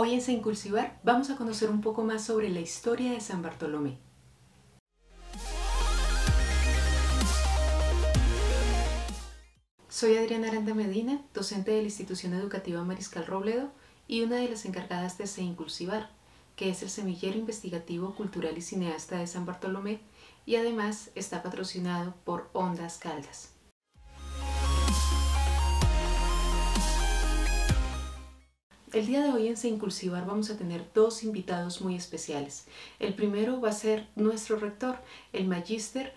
Hoy en Sin Cultivar vamos a conocer un poco más sobre la historia de San Bartolomé. Soy Adriana Aranda Medina, docente de la Institución Educativa Mariscal Robledo y una de las encargadas de Sin Cultivar, que es el semillero investigativo, cultural y cineasta de San Bartolomé, y además está patrocinado por Ondas Caldas. El día de hoy en Sin Cultivar vamos a tener dos invitados muy especiales. El primero va a ser nuestro rector, el magíster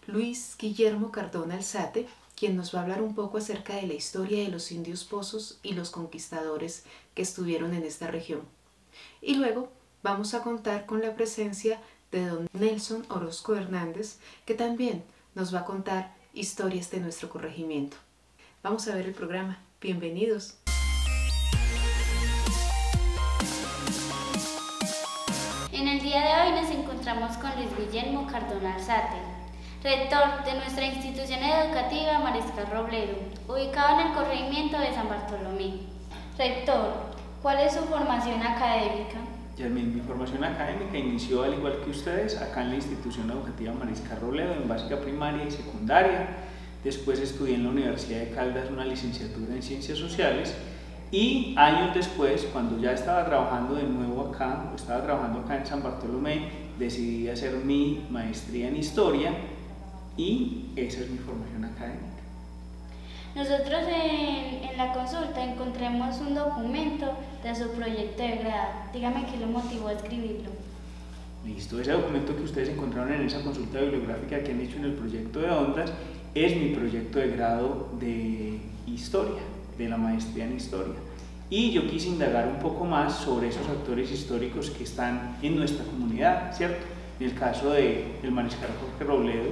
Luis Guillermo Cardona Alzate, quien nos va a hablar un poco acerca de la historia de los indios pozos y los conquistadores que estuvieron en esta región. Y luego vamos a contar con la presencia de don Nelson Orozco Hernández, que también nos va a contar historias de nuestro corregimiento. Vamos a ver el programa. Bienvenidos. En el día de hoy nos encontramos con Luis Guillermo Cardona Alzate, rector de nuestra institución educativa Mariscal Robledo, ubicado en el corregimiento de San Bartolomé. Rector, ¿cuál es su formación académica? Mi formación académica inició, al igual que ustedes, acá en la institución educativa Mariscal Robledo, en básica primaria y secundaria. Después estudié en la Universidad de Caldas una licenciatura en Ciencias Sociales y años después, cuando ya estaba trabajando de nuevo acá, en San Bartolomé, decidí hacer mi maestría en Historia y esa es mi formación académica. Nosotros en la consulta encontramos un documento de su proyecto de grado. Dígame qué lo motivó a escribirlo. Listo, ese documento que ustedes encontraron en esa consulta bibliográfica que han hecho en el proyecto de Ondas es mi proyecto de grado de Historia, de la maestría en Historia. Y yo quise indagar un poco más sobre esos actores históricos que están en nuestra comunidad, ¿cierto? En el caso del mariscal Jorge Robledo,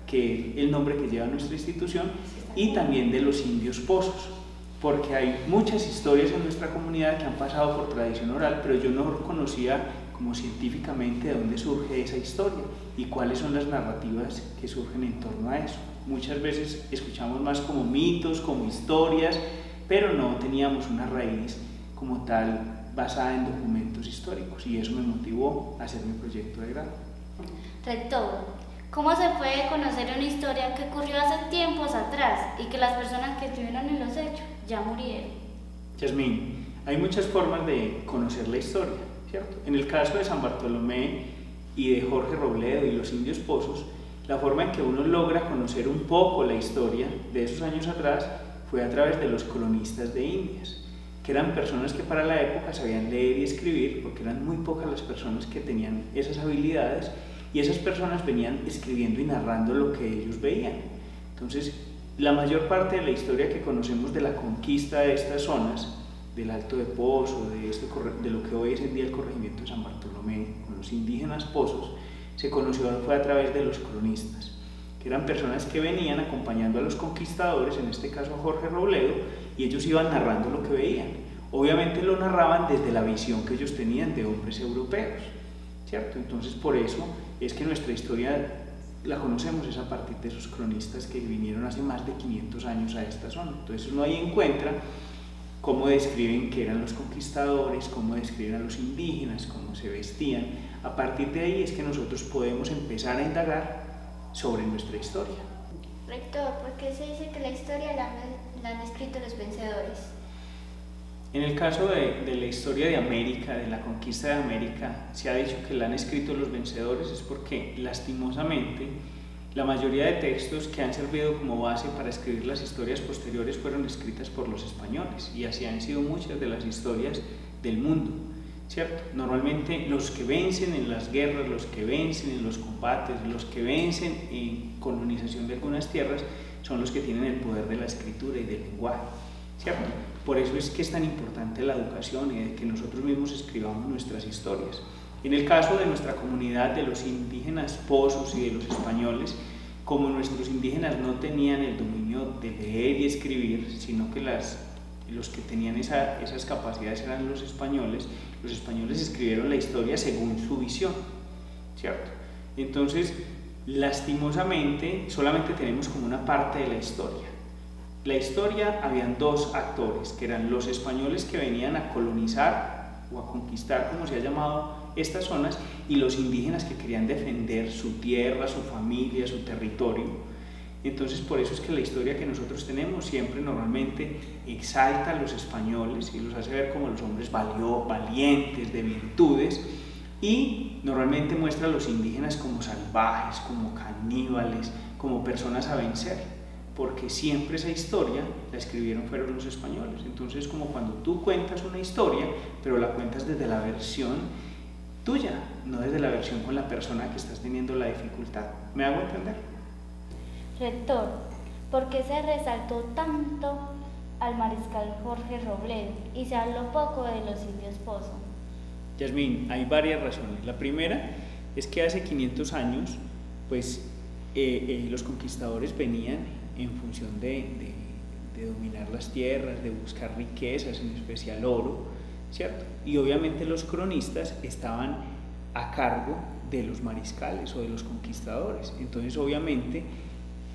que es el nombre que lleva nuestra institución, y también de los indios pozos, porque hay muchas historias en nuestra comunidad que han pasado por tradición oral, pero yo no conocía como científicamente de dónde surge esa historia y cuáles son las narrativas que surgen en torno a eso. Muchas veces escuchamos más como mitos, como historias, pero no teníamos una raíz como tal basada en documentos históricos, y eso me motivó a hacer mi proyecto de grado. Rector, ¿cómo se puede conocer una historia que ocurrió hace tiempos atrás y que las personas que estuvieron en los hechos ya murieron? Yasmín, hay muchas formas de conocer la historia, ¿cierto? En el caso de San Bartolomé y de Jorge Robledo y los indios pozos, la forma en que uno logra conocer un poco la historia de esos años atrás fue a través de los cronistas de Indias, que eran personas que para la época sabían leer y escribir, porque eran muy pocas las personas que tenían esas habilidades, y esas personas venían escribiendo y narrando lo que ellos veían. Entonces, la mayor parte de la historia que conocemos de la conquista de estas zonas, del Alto de Pozo, de lo que hoy es en día el corregimiento de San Bartolomé, con los indígenas pozos, se conoció fue a través de los cronistas, que eran personas que venían acompañando a los conquistadores, en este caso a Jorge Robledo, y ellos iban narrando lo que veían. Obviamente lo narraban desde la visión que ellos tenían de hombres europeos, ¿cierto? Entonces por eso es que nuestra historia la conocemos es a partir de esos cronistas que vinieron hace más de 500 años a esta zona. Entonces uno ahí encuentra cómo describen qué eran los conquistadores, cómo describen a los indígenas, cómo se vestían. A partir de ahí es que nosotros podemos empezar a indagar sobre nuestra historia. Rector, ¿por qué se dice que la historia la han escrito los vencedores? En el caso de la historia de América, de la conquista de América, se ha dicho que la han escrito los vencedores, es porque lastimosamente la mayoría de textos que han servido como base para escribir las historias posteriores fueron escritas por los españoles, y así han sido muchas de las historias del mundo, ¿cierto? Normalmente los que vencen en las guerras, los que vencen en los combates, los que vencen en colonización de algunas tierras son los que tienen el poder de la escritura y del lenguaje, ¿cierto? Por eso es que es tan importante la educación y de que nosotros mismos escribamos nuestras historias. En el caso de nuestra comunidad, de los indígenas pozos y de los españoles, como nuestros indígenas no tenían el dominio de leer y escribir, sino que los que tenían esas capacidades eran los españoles escribieron la historia según su visión, ¿cierto? Entonces, lastimosamente, solamente tenemos como una parte de la historia. La historia, habían dos actores, que eran los españoles que venían a colonizar o a conquistar, como se ha llamado estas zonas, y los indígenas que querían defender su tierra, su familia, su territorio. Entonces por eso es que la historia que nosotros tenemos siempre normalmente exalta a los españoles y los hace ver como los hombres valientes, de virtudes, y normalmente muestra a los indígenas como salvajes, como caníbales, como personas a vencer, porque siempre esa historia la escribieron fueron los españoles. Entonces como cuando tú cuentas una historia, pero la cuentas desde la versión tuya, no desde la versión con la persona que estás teniendo la dificultad. ¿Me hago entender? Rector, ¿por qué se resaltó tanto al mariscal Jorge Robledo y se habló poco de los indios Pozo? Yasmín, hay varias razones. La primera es que hace 500 años, pues los conquistadores venían en función de dominar las tierras, de buscar riquezas, en especial oro, ¿cierto? Y obviamente los cronistas estaban a cargo de los mariscales o de los conquistadores. Entonces obviamente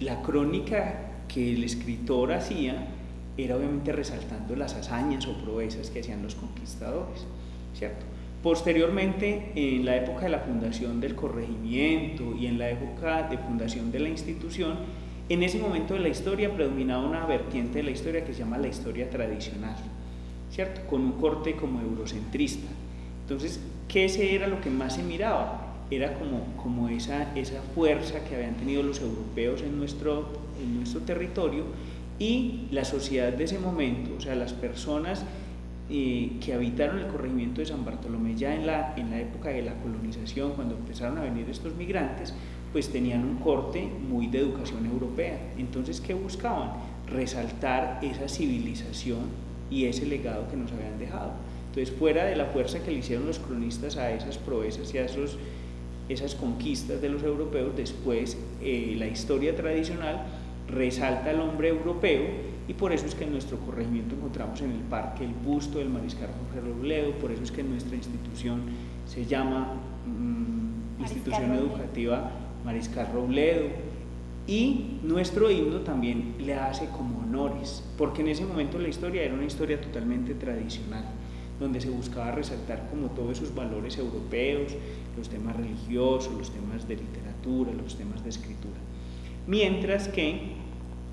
la crónica que el escritor hacía era obviamente resaltando las hazañas o proezas que hacían los conquistadores, ¿cierto? Posteriormente, en la época de la fundación del corregimiento y en la época de fundación de la institución, en ese momento de la historia predominaba una vertiente de la historia que se llama la historia tradicional, ¿cierto? Con un corte como eurocentrista. Entonces, ¿qué era lo que más se miraba? Era como esa fuerza que habían tenido los europeos en nuestro territorio y la sociedad de ese momento, o sea, las personas que habitaron el corregimiento de San Bartolomé ya en la época de la colonización, cuando empezaron a venir estos migrantes, pues tenían un corte muy de educación europea. Entonces, ¿qué buscaban? Resaltar esa civilización y ese legado que nos habían dejado. Entonces, fuera de la fuerza que le hicieron los cronistas a esas proezas y a esas conquistas de los europeos, después la historia tradicional resalta al hombre europeo, y por eso es que en nuestro corregimiento encontramos en el parque el busto del mariscal Jorge Robledo, por eso es que nuestra institución se llama Institución Educativa Mariscal Robledo, y nuestro himno también le hace como honores, porque en ese momento la historia era una historia totalmente tradicional, donde se buscaba resaltar como todos esos valores europeos, los temas religiosos, los temas de literatura, los temas de escritura. Mientras que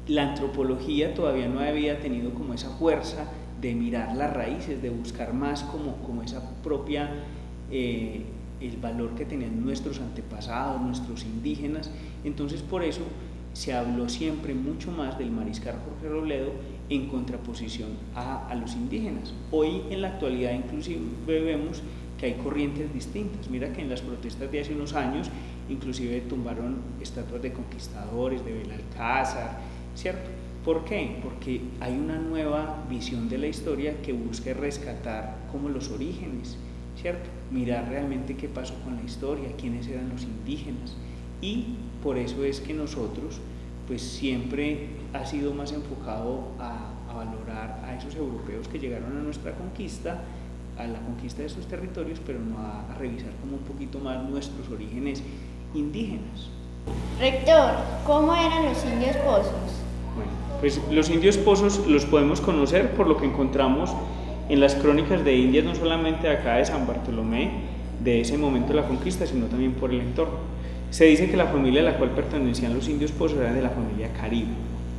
la antropología todavía no había tenido como esa fuerza de mirar las raíces, de buscar más como esa propia, el valor que tenían nuestros antepasados, nuestros indígenas. Entonces por eso se habló siempre mucho más del mariscal Jorge Robledo en contraposición a los indígenas. Hoy en la actualidad inclusive vemos que hay corrientes distintas. Mira que en las protestas de hace unos años inclusive tumbaron estatuas de conquistadores, de Belalcázar, ¿cierto? ¿Por qué? Porque hay una nueva visión de la historia que busca rescatar como los orígenes, ¿cierto? Mirar realmente qué pasó con la historia, quiénes eran los indígenas, y por eso es que nosotros pues siempre ha sido más enfocado a valorar a esos europeos que llegaron a nuestra conquista, a la conquista de estos territorios, pero no a revisar como un poquito más nuestros orígenes indígenas. Rector, ¿cómo eran los indios Pozos? Bueno, pues los indios Pozos los podemos conocer por lo que encontramos en las crónicas de Indias, no solamente acá de San Bartolomé, de ese momento de la conquista, sino también por el entorno. Se dice que la familia a la cual pertenecían los indios Pozos era de la familia Caribe.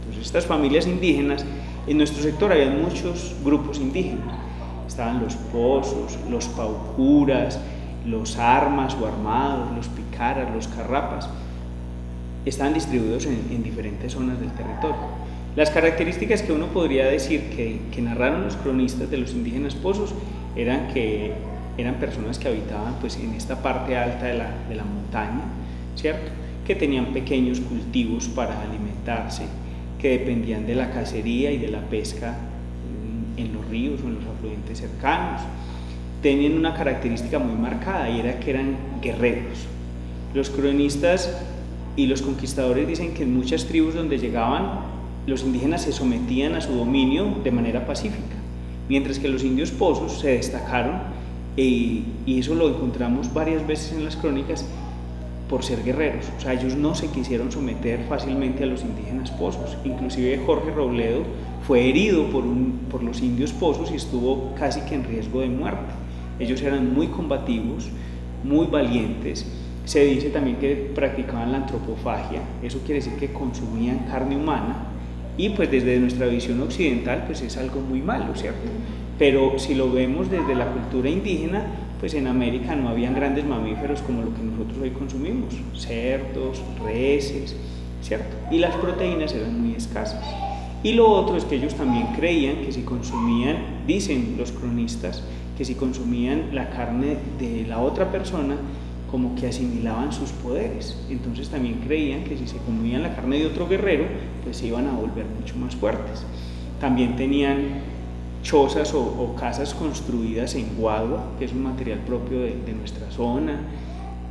Entonces, estas familias indígenas, en nuestro sector había muchos grupos indígenas. Estaban los Pozos, los Paucuras, los Armas o Armados, los Picaras, los Carrapas. Estaban distribuidos en diferentes zonas del territorio. Las características que uno podría decir que narraron los cronistas de los indígenas Pozos eran que eran personas que habitaban pues, en esta parte alta de la montaña, ¿cierto? Que tenían pequeños cultivos para alimentarse, que dependían de la cacería y de la pesca en los ríos o en los afluentes cercanos. Tenían una característica muy marcada y era que eran guerreros. Los cronistas y los conquistadores dicen que en muchas tribus donde llegaban, los indígenas se sometían a su dominio de manera pacífica, mientras que los indios Pozos se destacaron, y eso lo encontramos varias veces en las crónicas, por ser guerreros. O sea, ellos no se quisieron someter fácilmente a los indígenas Pozos. Inclusive Jorge Robledo fue herido por los indios Pozos y estuvo casi que en riesgo de muerte. Ellos eran muy combativos, muy valientes. Se dice también que practicaban la antropofagia, eso quiere decir que consumían carne humana, y pues desde nuestra visión occidental pues es algo muy malo, ¿cierto? Pero si lo vemos desde la cultura indígena, pues en América no habían grandes mamíferos como lo que nosotros hoy consumimos, cerdos, reses, ¿cierto? Y las proteínas eran muy escasas. Y lo otro es que ellos también creían que si consumían, dicen los cronistas, que si consumían la carne de la otra persona, como que asimilaban sus poderes. Entonces también creían que si se comían la carne de otro guerrero, pues se iban a volver mucho más fuertes. También tenían chozas o casas construidas en guadua, que es un material propio de nuestra zona.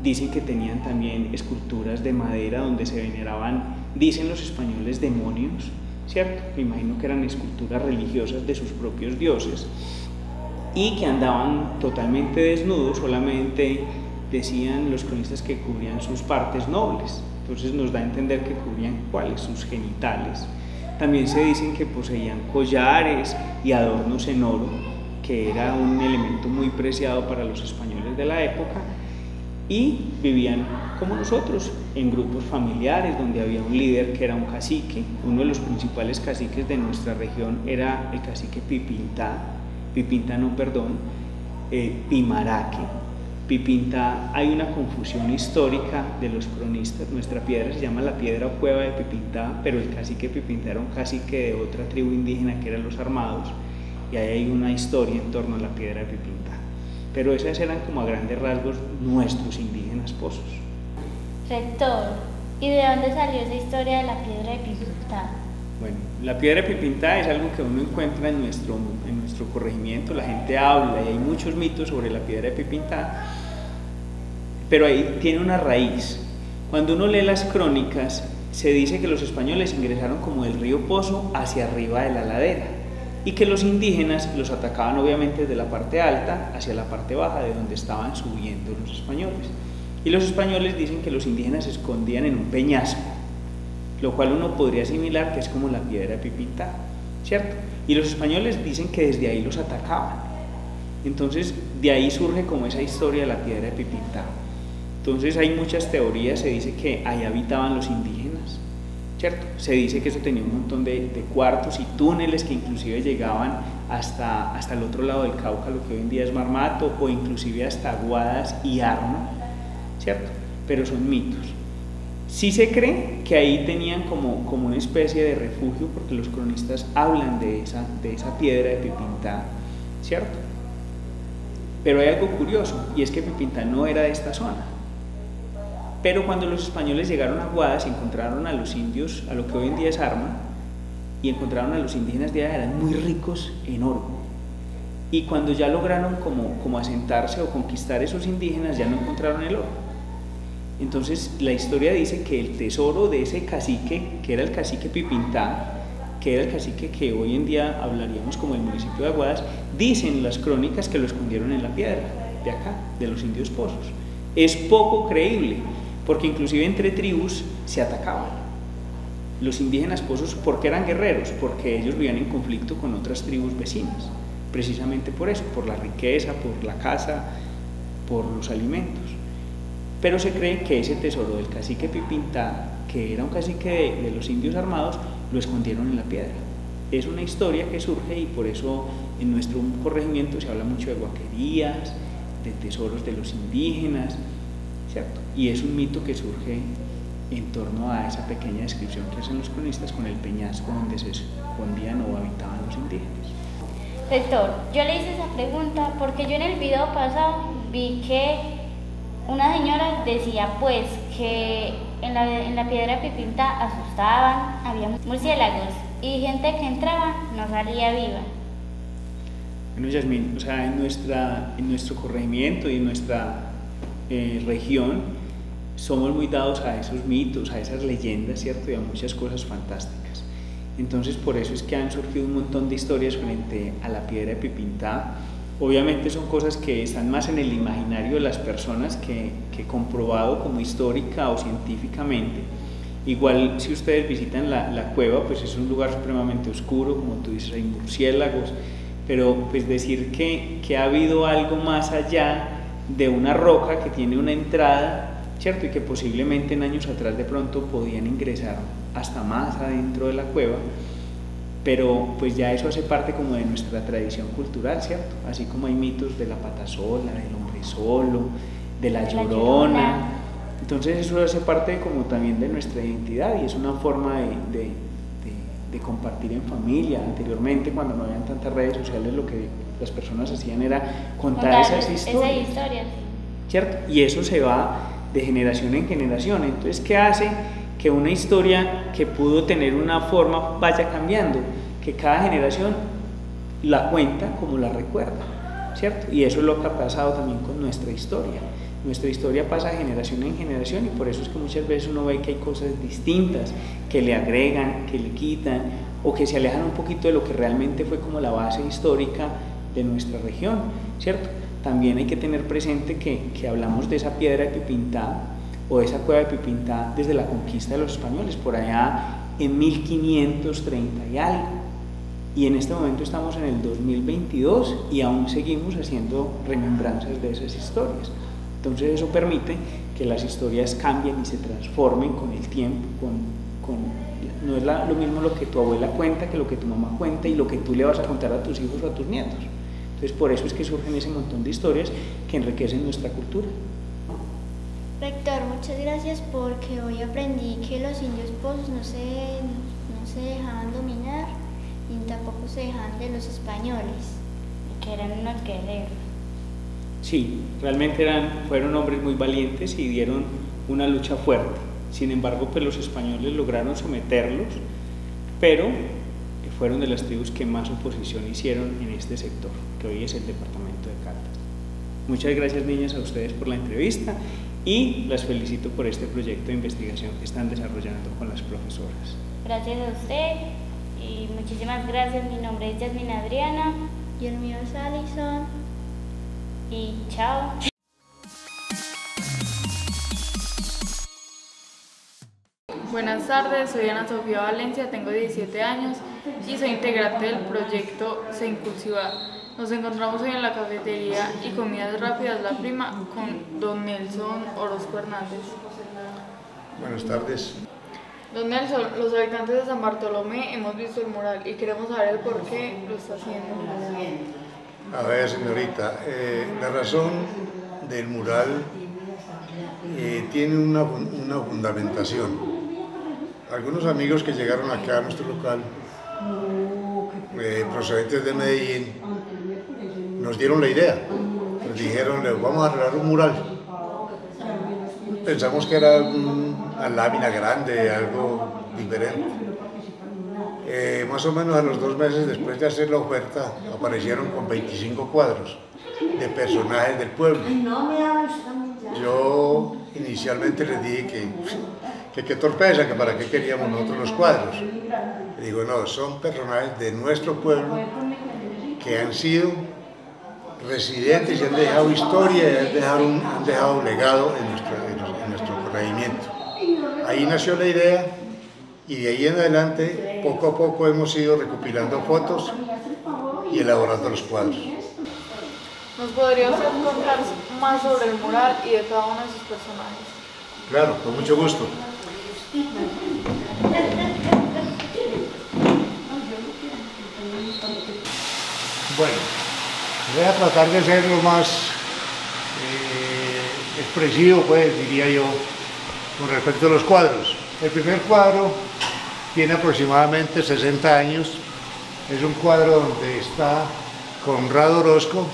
Dicen que tenían también esculturas de madera donde se veneraban, dicen los españoles, demonios, ¿cierto? Me imagino que eran esculturas religiosas de sus propios dioses, y que andaban totalmente desnudos, solamente decían los cronistas que cubrían sus partes nobles. Entonces nos da a entender que cubrían ¿cuáles? Sus genitales. También se dicen que poseían collares y adornos en oro, que era un elemento muy preciado para los españoles de la época, y vivían como nosotros, en grupos familiares donde había un líder que era un cacique. Uno de los principales caciques de nuestra región era el cacique Pimaraque. Pipinta, hay una confusión histórica de los cronistas. Nuestra piedra se llama la piedra o cueva de Pipinta, pero el cacique Pipinta era un cacique de otra tribu indígena que eran los Armados, y ahí hay una historia en torno a la piedra de Pipinta. Pero esas eran como a grandes rasgos nuestros indígenas pozos. Rector, ¿y de dónde salió esa historia de la piedra de Pipinta? Bueno, la piedra de Pipinta es algo que uno encuentra en nuestro corregimiento. La gente habla y hay muchos mitos sobre la piedra de Pipinta, pero ahí tiene una raíz. Cuando uno lee las crónicas, se dice que los españoles ingresaron como del río Pozo hacia arriba de la ladera, y que los indígenas los atacaban obviamente desde la parte alta hacia la parte baja, de donde estaban subiendo los españoles. Y los españoles dicen que los indígenas se escondían en un peñasco, lo cual uno podría asimilar que es como la piedra de Pipinta, ¿cierto? Y los españoles dicen que desde ahí los atacaban. Entonces de ahí surge como esa historia de la piedra de Pipinta. Entonces hay muchas teorías. Se dice que ahí habitaban los indígenas, ¿cierto? Se dice que eso tenía un montón de cuartos y túneles que inclusive llegaban hasta el otro lado del Cauca, lo que hoy en día es Marmato, o inclusive hasta Guadas y Arma, ¿cierto? Pero son mitos. Sí se cree que ahí tenían como una especie de refugio, porque los cronistas hablan de esa piedra de Pipinta, ¿cierto? Pero hay algo curioso, y es que Pipinta no era de esta zona. Pero cuando los españoles llegaron a Guadas, encontraron a los indios, a lo que hoy en día es Arma, y encontraron a los indígenas de allá, eran muy ricos en oro. Y cuando ya lograron como asentarse o conquistar esos indígenas, ya no encontraron el oro. Entonces la historia dice que el tesoro de ese cacique, que era el cacique Pipinta, que era el cacique que hoy en día hablaríamos como el municipio de Aguadas, dicen las crónicas que lo escondieron en la piedra de acá, de los indios pozos. Es poco creíble, porque inclusive entre tribus se atacaban. Los indígenas pozos, ¿por qué eran guerreros? Porque ellos vivían en conflicto con otras tribus vecinas, precisamente por eso, por la riqueza, por la caza, por los alimentos. Pero se cree que ese tesoro del cacique Pipinta, que era un cacique de los indios armados, lo escondieron en la piedra. Es una historia que surge, y por eso en nuestro corregimiento se habla mucho de guaquerías, de tesoros de los indígenas, ¿cierto? Y es un mito que surge en torno a esa pequeña descripción que hacen los cronistas con el peñasco donde se escondían o habitaban los indígenas. Rector, yo le hice esa pregunta porque yo en el video pasado vi que una señora decía pues que en la piedra de Pipinta asustaban, había murciélagos y gente que entraba no salía viva. Bueno, Yasmín, o sea, en nuestro corregimiento y en nuestra región somos muy dados a esos mitos, a esas leyendas, ¿cierto? Y a muchas cosas fantásticas. Entonces por eso es que han surgido un montón de historias frente a la piedra de Pipinta. Obviamente son cosas que están más en el imaginario de las personas que comprobado como histórica o científicamente. Igual si ustedes visitan la cueva, pues es un lugar supremamente oscuro, como tú dices, hay murciélagos, pero pues decir que ha habido algo más allá de una roca que tiene una entrada, ¿cierto? Y que posiblemente en años atrás de pronto podían ingresar hasta más adentro de la cueva, pero pues ya eso hace parte como de nuestra tradición cultural, ¿cierto? Así como hay mitos de la pata sola, del hombre solo, de la llorona. Entonces eso hace parte como también de nuestra identidad y es una forma de compartir en familia. Anteriormente, cuando no habían tantas redes sociales, lo que las personas hacían era contar esas historias, ¿cierto? Y eso se va de generación en generación. Entonces, ¿qué hace que una historia que pudo tener una forma vaya cambiando? Que cada generación la cuenta como la recuerda, ¿cierto? Y eso es lo que ha pasado también con nuestra historia. Nuestra historia pasa de generación en generación y por eso es que muchas veces uno ve que hay cosas distintas que le agregan, que le quitan o que se alejan un poquito de lo que realmente fue como la base histórica de nuestra región, ¿cierto? También hay que tener presente que hablamos de esa piedra de Pipintá o de esa cueva de Pipintá desde la conquista de los españoles, por allá en 1530 y algo. Y en este momento estamos en el 2022 y aún seguimos haciendo remembranzas de esas historias. Entonces eso permite que las historias cambien y se transformen con el tiempo, no es lo mismo lo que tu abuela cuenta que lo que tu mamá cuenta y lo que tú le vas a contar a tus hijos o a tus nietos. Entonces por eso es que surgen ese montón de historias que enriquecen nuestra cultura. Rector, muchas gracias porque hoy aprendí que los indios pozos no se dejaban dominar y tampoco se dejaban de los españoles. Y que eran unos guerreros. Sí, realmente fueron hombres muy valientes y dieron una lucha fuerte. Sin embargo, pues los españoles lograron someterlos, pero fueron de las tribus que más oposición hicieron en este sector, que hoy es el departamento de Caldas. Muchas gracias, niñas, a ustedes por la entrevista y las felicito por este proyecto de investigación que están desarrollando con las profesoras. Gracias a usted y muchísimas gracias. Mi nombre es Yasmin Adriana. Y el mío es Alison. Y chao. Buenas tardes, soy Ana Sofía Valencia, tengo 17 años y soy integrante del proyecto Se Incursivar. Nos encontramos hoy en la cafetería y comidas rápidas La Prima con don Nelson Orozco Hernández. Buenas tardes. Don Nelson, los habitantes de San Bartolomé hemos visto el mural y queremos saber el por qué lo está haciendo. A ver, señorita, la razón del mural tiene una fundamentación. Algunos amigos que llegaron acá a nuestro local, procedentes de Medellín, nos dieron la idea. Nos dijeron, les vamos a arreglar un mural. Pensamos que era una lámina grande, algo diferente. Más o menos a los 2 meses después de hacer la oferta, aparecieron con 25 cuadros de personajes del pueblo. Yo inicialmente les dije que qué torpeza, que para qué queríamos nosotros los cuadros. Le digo, no, son personajes de nuestro pueblo que han sido residentes y han dejado historia y han dejado legado en nuestro corregimiento. Ahí nació la idea y de ahí en adelante, poco a poco hemos ido recopilando fotos y elaborando los cuadros. ¿Nos podría usted contar más sobre el mural y de cada uno de sus personajes? Claro, con mucho gusto. Bueno, voy a tratar de ser lo más expresivo, pues, diría yo, con respecto a los cuadros. El primer cuadro tiene aproximadamente 60 años. Es un cuadro donde está Conrado Orozco,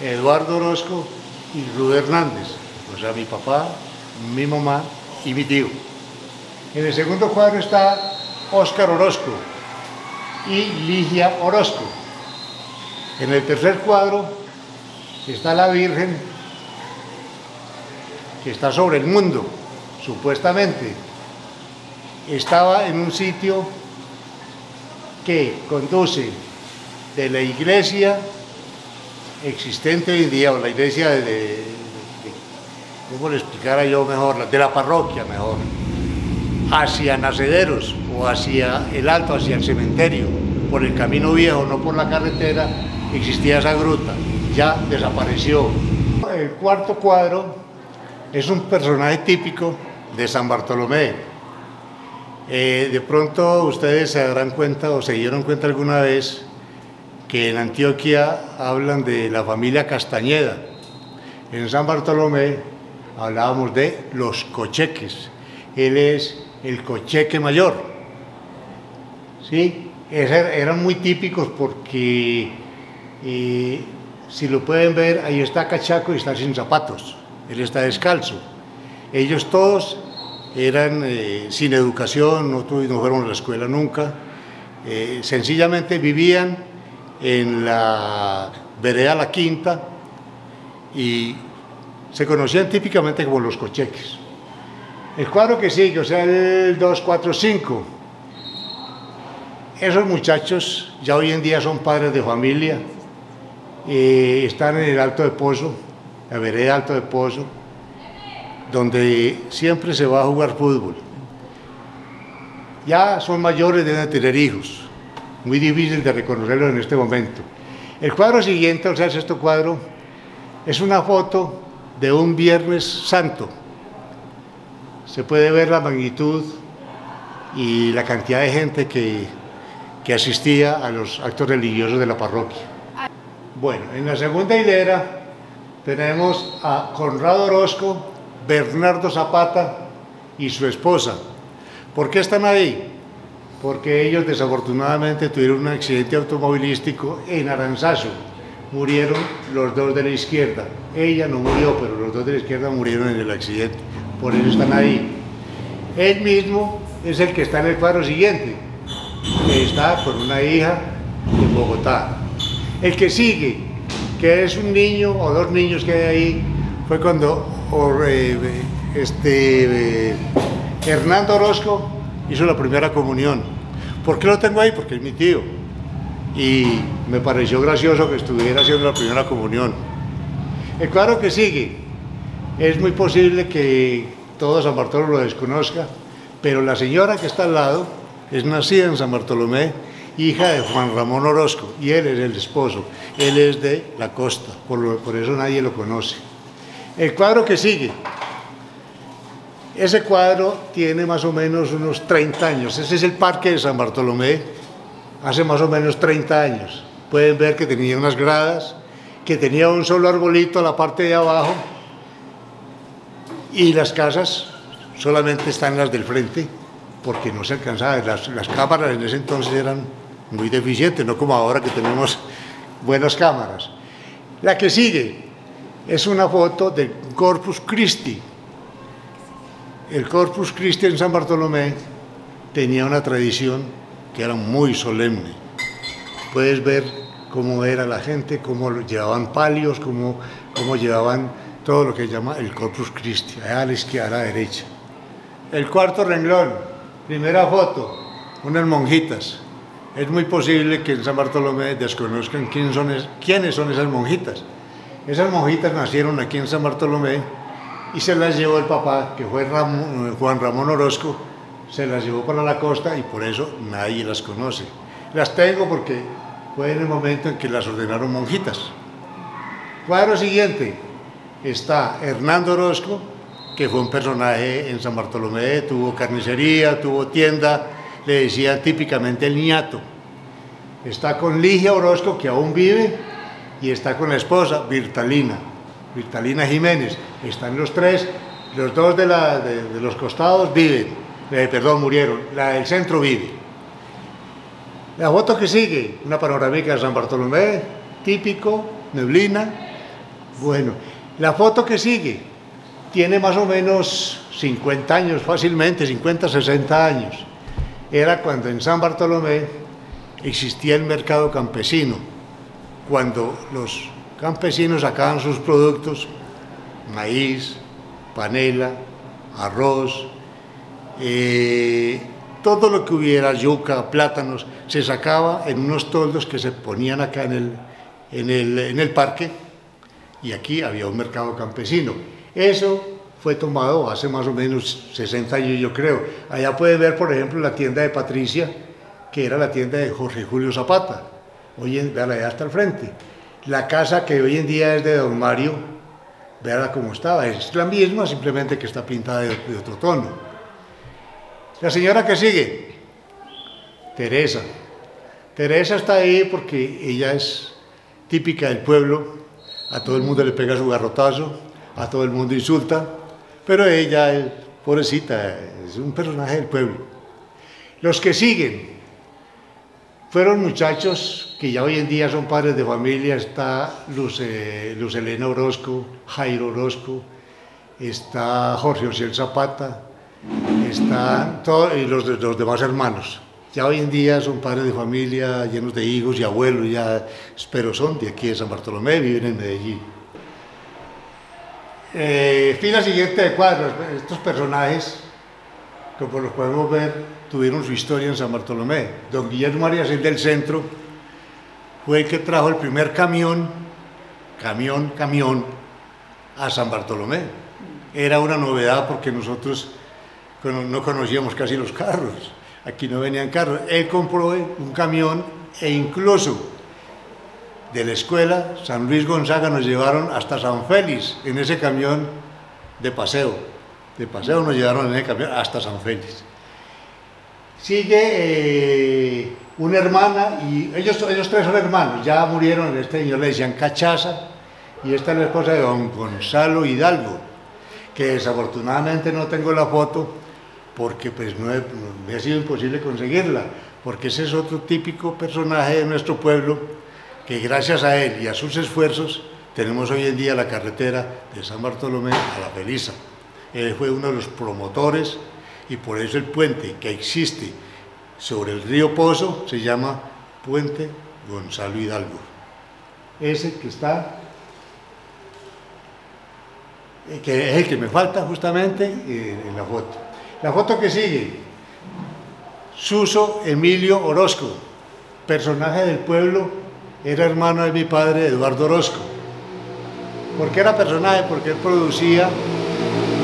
Eduardo Orozco y Rudy Hernández, o sea, mi papá, mi mamá y mi tío. En el segundo cuadro está Óscar Orozco y Ligia Orozco. En el tercer cuadro está la Virgen, que está sobre el mundo, supuestamente. Estaba en un sitio que conduce de la iglesia existente hoy en día, o la iglesia ¿cómo le explicara yo mejor? De la parroquia mejor, hacia Nacederos o hacia el Alto, hacia el cementerio. por el camino viejo, no por la carretera, existía esa gruta, ya desapareció. El cuarto cuadro es un personaje típico de San Bartolomé. De pronto ustedes se darán cuenta o se dieron cuenta alguna vez que en Antioquia hablan de la familia Castañeda. En San Bartolomé hablábamos de los cocheques. Él es el cocheque mayor. ¿Sí? Eran muy típicos porque, si lo pueden ver, ahí está Cachaco y está sin zapatos. Él está descalzo. Ellos todos eran sin educación, no fueron a la escuela nunca. Sencillamente vivían en la vereda La Quinta y se conocían típicamente como los cocheques. El cuadro que sigue, o sea, el 2, 4, 5, esos muchachos ya hoy en día son padres de familia, están en el Alto de Pozo, la vereda Alto de Pozo, donde siempre se va a jugar fútbol. Ya son mayores, deben tener hijos, muy difícil de reconocerlos en este momento. El cuadro siguiente, o sea, el sexto cuadro, es una foto de un Viernes Santo. Se puede ver la magnitud y la cantidad de gente que asistía a los actos religiosos de la parroquia. Bueno, en la segunda hilera tenemos a Conrado Orozco, Bernardo Zapata y su esposa. ¿Por qué están ahí? Porque ellos desafortunadamente tuvieron un accidente automovilístico en Aranzazu. Murieron los dos de la izquierda. Ella no murió, pero los dos de la izquierda murieron en el accidente. Por eso están ahí. Él mismo es el que está en el cuadro siguiente, que está con una hija en Bogotá. El que sigue, que es un niño o dos niños que hay ahí, fue cuando Hernando Orozco hizo la primera comunión. ¿Por qué lo tengo ahí? Porque es mi tío. Y me pareció gracioso que estuviera haciendo la primera comunión. El cuadro que sigue, es muy posible que todo San Bartolo lo desconozca, pero la señora que está al lado es nacida en San Bartolomé, hija de Juan Ramón Orozco, y él es el esposo. Él es de la costa, por eso nadie lo conoce. El cuadro que sigue, ese cuadro tiene más o menos unos 30 años. Ese es el Parque de San Bartolomé, hace más o menos 30 años. Pueden ver que tenía unas gradas, que tenía un solo arbolito a la parte de abajo, y las casas solamente están las del frente, porque no se alcanzaba. Las cámaras en ese entonces eran muy deficientes, no como ahora que tenemos buenas cámaras. La que sigue es una foto del Corpus Christi. El Corpus Christi en San Bartolomé tenía una tradición que era muy solemne. Puedes ver cómo era la gente, cómo llevaban palios, cómo llevaban todo lo que se llama el Corpus Christi, allá a la izquierda, a la derecha. El cuarto renglón, primera foto, unas monjitas. Es muy posible que en San Bartolomé desconozcan quiénes son esas monjitas. Esas monjitas nacieron aquí en San Bartolomé y se las llevó el papá, que fue Juan Ramón Orozco, se las llevó para la costa y por eso nadie las conoce. Las tengo porque fue en el momento en que las ordenaron monjitas. Cuadro siguiente, está Hernando Orozco, que fue un personaje en San Bartolomé, tuvo carnicería, tuvo tienda, le decían típicamente el ñato. Está con Ligia Orozco, que aún vive, y está con la esposa, Virtalina Jiménez. Están los tres, los dos de los costados viven, murieron, la del centro vive. La foto que sigue, una panorámica de San Bartolomé, típico, neblina. Bueno, la foto que sigue tiene más o menos 50 años, fácilmente, 50, 60 años. Era cuando en San Bartolomé existía el mercado campesino, cuando los campesinos sacaban sus productos, maíz, panela, arroz, todo lo que hubiera, yuca, plátanos, se sacaba en unos toldos que se ponían acá en el parque, y aquí había un mercado campesino. Eso fue tomado hace más o menos 60 años, yo creo. Allá pueden ver, por ejemplo, la tienda de Patricia, que era la tienda de Jorge Julio Zapata. Vean allá hasta el frente. La casa que hoy en día es de don Mario, veanla cómo estaba, es la misma, simplemente que está pintada de otro tono. La señora que sigue, Teresa. Teresa está ahí porque ella es típica del pueblo, a todo el mundo le pega su garrotazo, a todo el mundo insulta, pero ella es pobrecita, es un personaje del pueblo. Los que siguen fueron muchachos que ya hoy en día son padres de familia. Está Luz Elena Orozco, Jairo Orozco, está Jorge Osiel Zapata, están todos y los demás hermanos. Ya hoy en día son padres de familia, llenos de hijos y abuelos, ya, pero son de aquí de San Bartolomé, viven en Medellín. Fila siguiente de cuadros. Estos personajes, como los podemos ver, tuvieron su historia en San Bartolomé. Don Guillermo Arias, el del centro, fue el que trajo el primer camión a San Bartolomé. Era una novedad porque nosotros no conocíamos casi los carros. Aquí no venían carros. Él compró un camión e incluso de la escuela San Luis Gonzaga nos llevaron hasta San Félix en ese camión de paseo. De paseo nos llevaron en ese camión hasta San Félix. Sigue una hermana, y ellos tres son hermanos, ya murieron. Este señor le decían Cachaza, y esta es la esposa de don Gonzalo Hidalgo, que desafortunadamente no tengo la foto, porque pues me ha sido imposible conseguirla, porque ese es otro típico personaje de nuestro pueblo, que gracias a él y a sus esfuerzos tenemos hoy en día la carretera de San Bartolomé a La Feliza. Él fue uno de los promotores, y por eso el puente que existe sobre el río Pozo se llama Puente Gonzalo Hidalgo. Ese que está, que es el que me falta justamente en la foto. La foto que sigue, Suso Emilio Orozco, personaje del pueblo, era hermano de mi padre Eduardo Orozco. ¿Por qué era personaje? Porque él producía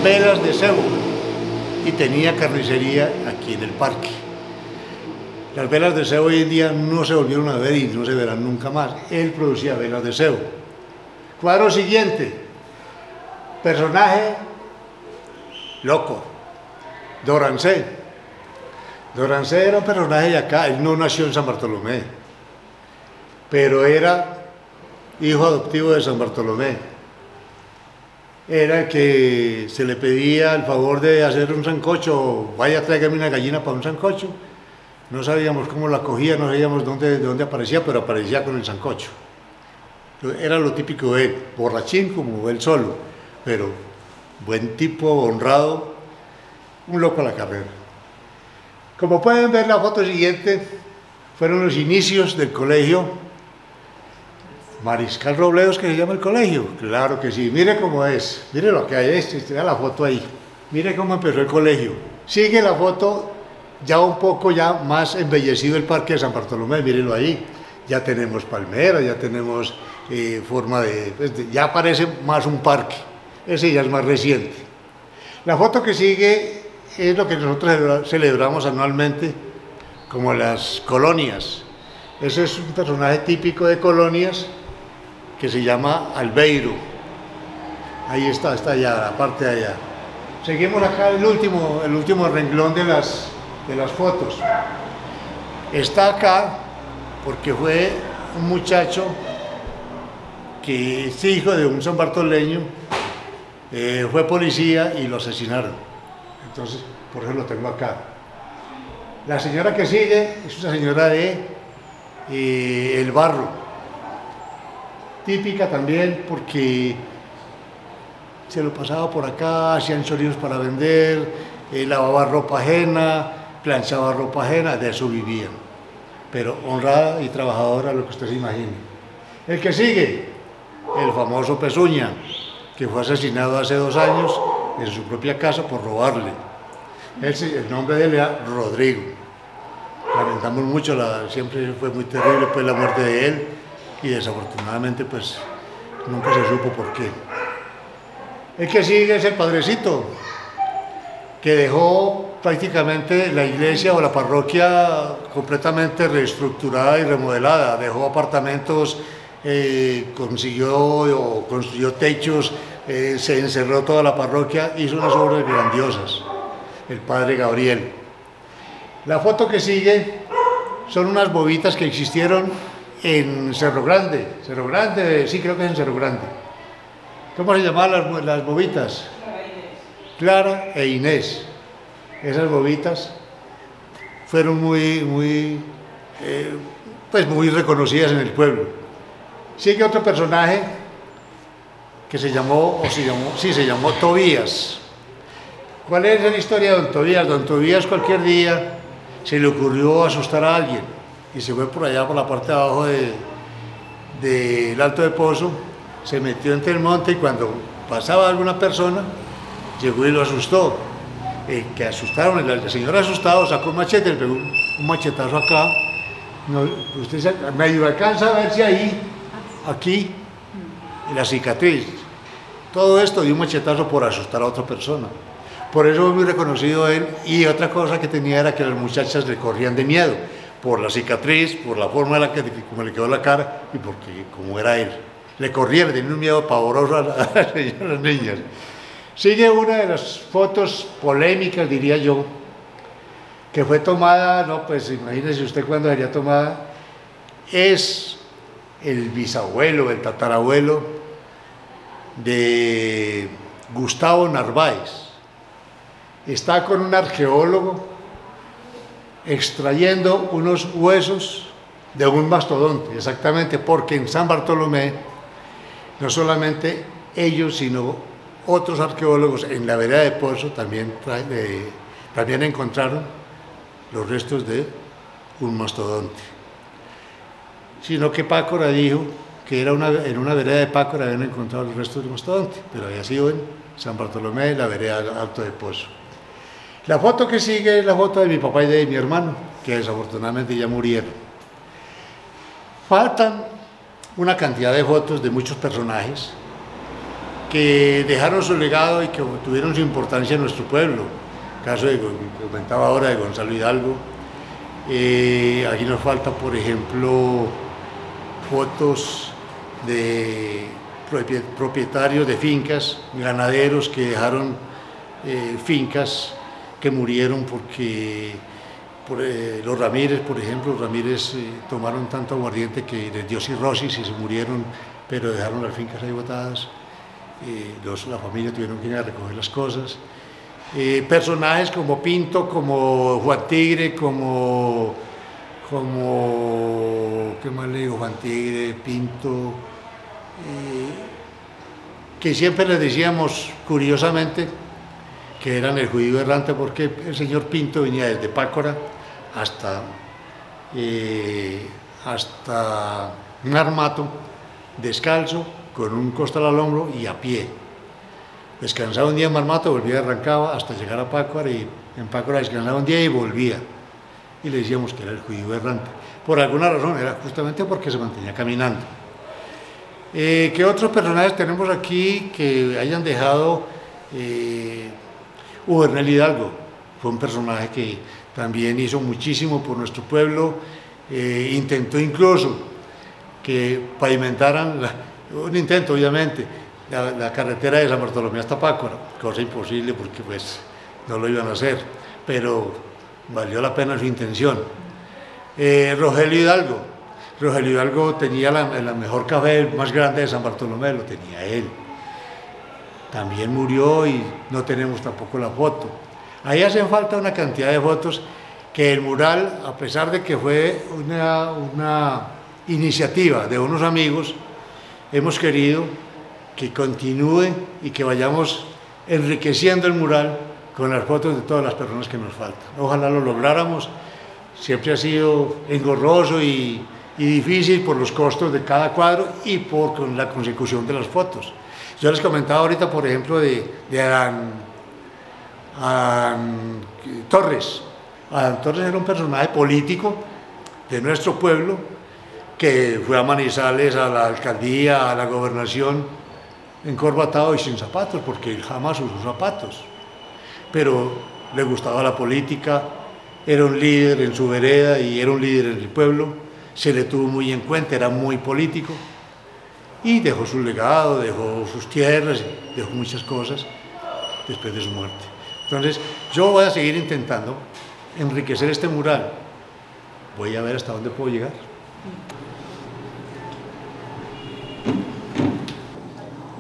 velas de cebo y tenía carnicería aquí en el parque. Las velas de cebo hoy en día no se volvieron a ver y no se verán nunca más. Él producía velas de cebo. Cuadro siguiente, personaje loco, Dorancé. Dorancé era un personaje de acá. Él no nació en San Bartolomé, pero era hijo adoptivo de San Bartolomé. Era el que se le pedía el favor de hacer un sancocho, vaya, tráigame una gallina para un sancocho. No sabíamos cómo la cogía, no sabíamos de dónde aparecía, pero aparecía con el sancocho. Era lo típico de él, borrachín como él solo, pero buen tipo, honrado, un loco a la carrera. Como pueden ver, la foto siguiente fueron los inicios del colegio Mariscal Robledos, que se llama el colegio. Claro que sí, mire cómo es, mire lo que hay, vea la foto ahí, mire cómo empezó el colegio. Sigue la foto, ya un poco ya más embellecido el parque de San Bartolomé, mírenlo ahí, ya tenemos palmeras, ya tenemos forma de, ya parece más un parque, ese ya es más reciente. La foto que sigue es lo que nosotros celebramos anualmente como las colonias. Ese es un personaje típico de colonias que se llama Albeiro. Ahí está allá, la parte de allá. Seguimos acá el último renglón de las fotos. Está acá porque fue un muchacho que es hijo de un sanbartoleño, fue policía y lo asesinaron. Entonces, por eso lo tengo acá. La señora que sigue es una señora de El Barro, típica también porque se lo pasaba por acá, hacían chorizos para vender, lavaba ropa ajena, planchaba ropa ajena, de eso vivían. Pero honrada y trabajadora, lo que usted se imagine. El que sigue, el famoso Pezuña, que fue asesinado hace 2 años en su propia casa por robarle. El nombre de él era Rodrigo. Lamentamos mucho, siempre fue muy terrible pues la muerte de él, y desafortunadamente pues nunca se supo por qué. El que sigue es el padrecito, que dejó prácticamente la iglesia o la parroquia completamente reestructurada y remodelada, dejó apartamentos, construyó techos, se encerró toda la parroquia, hizo unas obras grandiosas, el padre Gabriel. La foto que sigue son unas bobitas que existieron en Cerro Grande, sí, creo que es en Cerro Grande. ¿Cómo se llamaban las bobitas? Clara e Inés. Esas bobitas fueron muy reconocidas en el pueblo. Sigue otro personaje que se llamó Tobías. ¿Cuál es la historia de don Tobías? Don Tobías cualquier día se le ocurrió asustar a alguien y se fue por allá por la parte de abajo del Alto de Pozo, se metió entre el monte y cuando pasaba alguna persona llegó y lo asustó. Que asustaron, el señor asustado sacó un machete, le pegó un machetazo acá. No, usted medio alcanza a ver si aquí, la cicatriz. Todo esto dio un machetazo por asustar a otra persona. Por eso fue muy reconocido él. Y otra cosa que tenía era que las muchachas le corrían de miedo, por la cicatriz, por la forma en como le quedó la cara y porque como era él. Le corrían, tenían un miedo pavoroso a las niñas. Sigue una de las fotos polémicas, diría yo, que fue tomada, no, pues imagínese usted cuándo sería tomada, es el bisabuelo, el tatarabuelo de Gustavo Narváez. Está con un arqueólogo extrayendo unos huesos de un mastodonte, exactamente, porque en San Bartolomé no solamente ellos, sino otros arqueólogos en la vereda de Pozo también encontraron los restos de un mastodonte. Sino que Pácora dijo que en una vereda de Pácora habían encontrado los restos de un mastodonte, pero había sido en San Bartolomé, la vereda Alto de Pozo. La foto que sigue es la foto de mi papá y de mi hermano, que desafortunadamente ya murieron. Faltan una cantidad de fotos de muchos personajes que dejaron su legado y que tuvieron su importancia en nuestro pueblo. El caso que comentaba ahora de Gonzalo Hidalgo. Aquí nos falta, por ejemplo, fotos de propietarios de fincas, ganaderos que dejaron fincas que murieron porque los Ramírez, por ejemplo, los Ramírez tomaron tanto aguardiente que les dio cirrosis y se murieron, pero dejaron las fincas ahí botadas. La familia tuvieron que ir a recoger las cosas. Personajes como Pinto, como Juan Tigre, como ¿qué más le digo? Juan Tigre, Pinto, que siempre les decíamos curiosamente que eran el judío errante, porque el señor Pinto venía desde Pácora hasta Marmato, descalzo, con un costal al hombro y a pie. Descansaba un día en Marmato, volvía, arrancaba hasta llegar a Pácora, y en Pácora descansaba un día y volvía. Y le decíamos que era el judío errante. Por alguna razón, era justamente porque se mantenía caminando. ¿Qué otros personajes tenemos aquí que hayan dejado? Bernal Hidalgo fue un personaje que también hizo muchísimo por nuestro pueblo, intentó incluso que pavimentaran, un intento obviamente, la carretera de San Bartolomé hasta Pácora, cosa imposible porque pues no lo iban a hacer, pero valió la pena su intención. Rogelio Hidalgo tenía la mejor café más grande de San Bartolomé, lo tenía él. También murió y no tenemos tampoco la foto. Ahí hacen falta una cantidad de fotos que el mural, a pesar de que fue una iniciativa de unos amigos, hemos querido que continúe y que vayamos enriqueciendo el mural con las fotos de todas las personas que nos faltan. Ojalá lo lográramos. Siempre ha sido engorroso y difícil por los costos de cada cuadro y por la consecución de las fotos. Yo les comentaba ahorita, por ejemplo, de Adán Torres. Adán Torres era un personaje político de nuestro pueblo que fue a Manizales, a la alcaldía, a la gobernación, encorbatado y sin zapatos, porque él jamás usó zapatos. Pero le gustaba la política, era un líder en su vereda y era un líder en el pueblo, se le tuvo muy en cuenta, era muy político y dejó su legado, dejó sus tierras, dejó muchas cosas después de su muerte. Entonces yo voy a seguir intentando enriquecer este mural, voy a ver hasta dónde puedo llegar.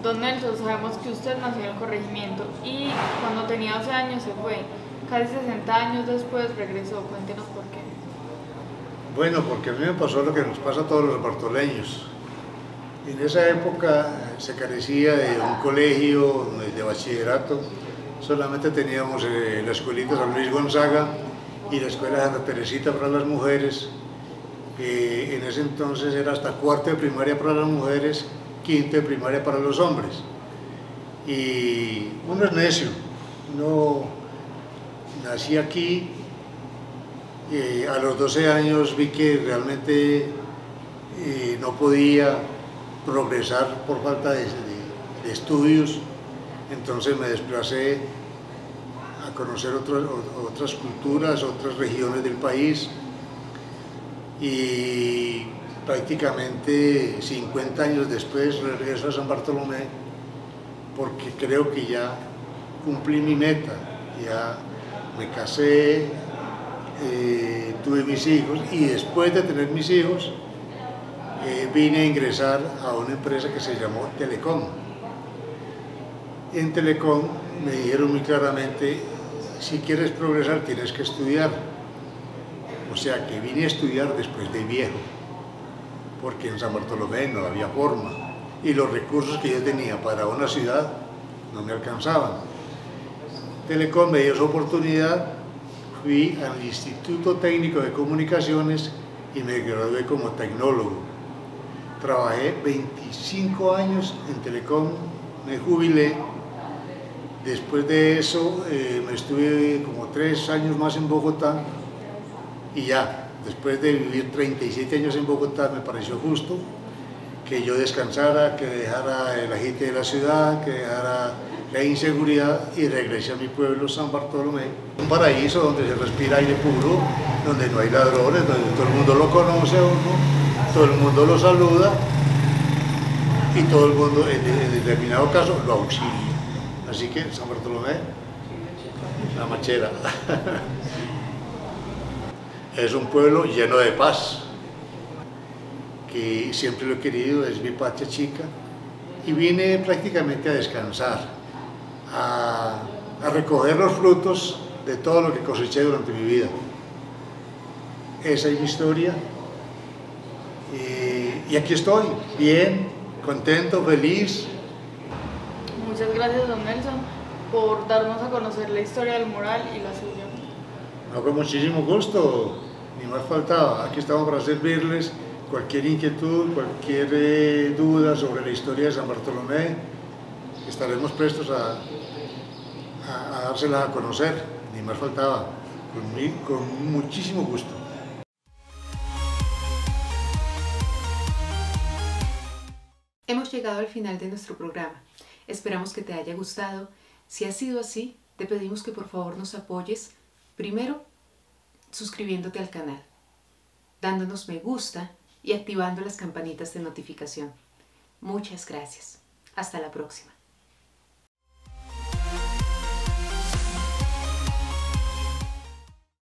Don Nelson, sabemos que usted nació en el corregimiento y cuando tenía 12 años se fue. Casi 60 años después regresó. Cuéntenos por qué. Bueno, porque a mí me pasó lo que nos pasa a todos los bartoleños. En esa época se carecía de un colegio de bachillerato. Solamente teníamos la escuelita San Luis Gonzaga y la escuela Santa Teresita para las mujeres. En ese entonces era hasta cuarto de primaria para las mujeres, quinto de primaria para los hombres. Y uno es necio, uno nací aquí, a los 12 años vi que realmente no podía progresar por falta de estudios, entonces me desplacé a conocer otras culturas, otras regiones del país y prácticamente 50 años después regreso a San Bartolomé porque creo que ya cumplí mi meta, ya me casé, tuve mis hijos y después de tener mis hijos vine a ingresar a una empresa que se llamó Telecom. En Telecom me dijeron muy claramente, si quieres progresar tienes que estudiar. O sea que vine a estudiar después de viejo, porque en San Bartolomé no había forma y los recursos que yo tenía para una ciudad no me alcanzaban. Telecom me dio esa oportunidad, fui al Instituto Técnico de Comunicaciones y me gradué como tecnólogo. Trabajé 25 años en Telecom, me jubilé. Después de eso me estuve como 3 años más en Bogotá y ya, después de vivir 37 años en Bogotá me pareció justo que yo descansara, que dejara el agite de la ciudad, que dejara la inseguridad y regresé a mi pueblo San Bartolomé, un paraíso donde se respira aire puro, donde no hay ladrones, donde todo el mundo lo conoce a uno, todo el mundo lo saluda y todo el mundo en determinado caso lo auxilia. Así que San Bartolomé, la Machera, es un pueblo lleno de paz, que siempre lo he querido, es mi patria chica, y vine prácticamente a descansar, a recoger los frutos de todo lo que coseché durante mi vida. Esa es mi historia, y aquí estoy, bien, contento, feliz. Muchas gracias, don Nelson, por darnos a conocer la historia del mural y la suya. No, con muchísimo gusto, ni más faltaba. Aquí estamos para servirles. Cualquier inquietud, cualquier duda sobre la historia de San Bartolomé, estaremos prestos a dársela a conocer, ni más faltaba, con muchísimo gusto. Hemos llegado al final de nuestro programa. Esperamos que te haya gustado. Si ha sido así, te pedimos que por favor nos apoyes, primero suscribiéndote al canal, dándonos me gusta y activando las campanitas de notificación. Muchas gracias. Hasta la próxima.